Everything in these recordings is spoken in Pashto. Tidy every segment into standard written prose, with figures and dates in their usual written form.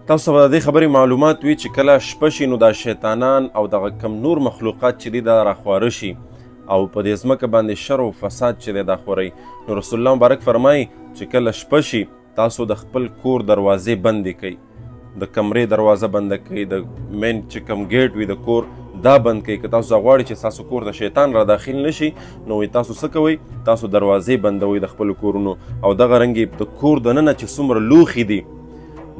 تاسو به د دې خبرې معلومات وي چې کله شپه شي نو دا شیطانان او دغه کم نور مخلوقات چې دي دا راخواره شي او په دې ځمکه باندې شر او فساد چې دی دا خوروي. نو رسول الله مبارک فرمایي چې کله شپه شي تاسو د خپل کور دروازې بندې کوئ، د کمرې دروازه بنده کوئ، د مین چې کم ګیټ وي د کور دا بند کوئ. که تاسو غواړئ چې ستاسو کور ته شیطان را داخل نشي نو تاسو څه کوئ؟ تاسو دروازې بندوئ د خپلو کورونو. او دغه رنګې د کور دننه چې څومره لوښي دي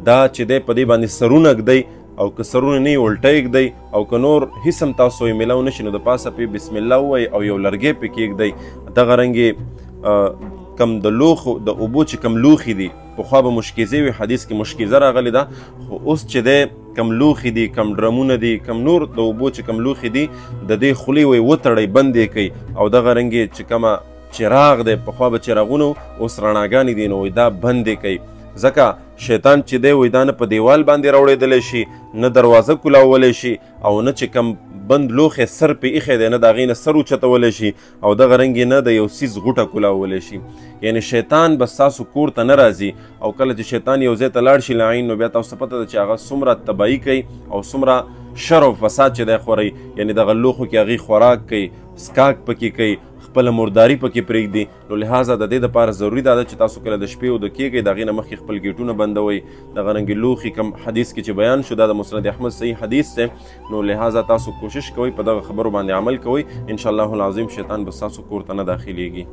دا چې دی په دې باندې سرونه ږدئ، او که سرونه نه یې الټه یې ږدئ، او که نور هیڅ هم تاسو یې میلاو نشي نو د پاسه پې بسم الله ووایئ او یو لرګی پې کېږدئ. دغه رنګې کم د لوښو د اوبو چې کم لوښي دي، پخوا به مشکیزې وي، حدیث کې مشکیزه راغلې ده، خو اوس چې دی کم لوښي دي، کم ډرمونه دي، کم نور د اوبو چې کم لوښي دي د دې خولې وی وتړئ، بند یې کوئ. او دغه رنګې چې کومه چراغ دی، پخوا به چراغونه اوس رڼاګانې دي نو دا بند یې کوئ. ځکه شیطان چې دی وایي دا نه په دیوال باندې راوړېدلی شي، نه دروازه کولاولی شي، او نه چې کم بند لوښی سر پې ایښی دی نه د هغې نه سر اوچتولی شي، او دغه رنګ نه د یو څیز غوټه کولاولی شي. یعنې شیطان به ستاسو کور ته نه راځي، او کله چې شیطان یو ځای ته لاړ شي لعین نو بیا تاسو ته پته ده چې هغه څومره تباهي کوي او څومره شر او فساد چې دی خوروي. یعنې دغه لوښو کې هغې خوراک کوي، څښاک پکې کوي، خپله مرداري پکې پرېږدي. نو لحاظه د دې دپاره ضروري دا ده چې تاسو کله د شپې وده کېږئ د هغې نه مخکې خپل ګیټونه بندوئ. دغه رنګې لوښي کم حدیث کې چې بیان شو دا د مسند احمد صحیح حدیث دی. نو لحاظه تاسو کوشش کوئ په دغه خبرو باندې عمل کوئ، انشاءالله العظیم شیطان به ستاسو کور ته نه داخلیږي.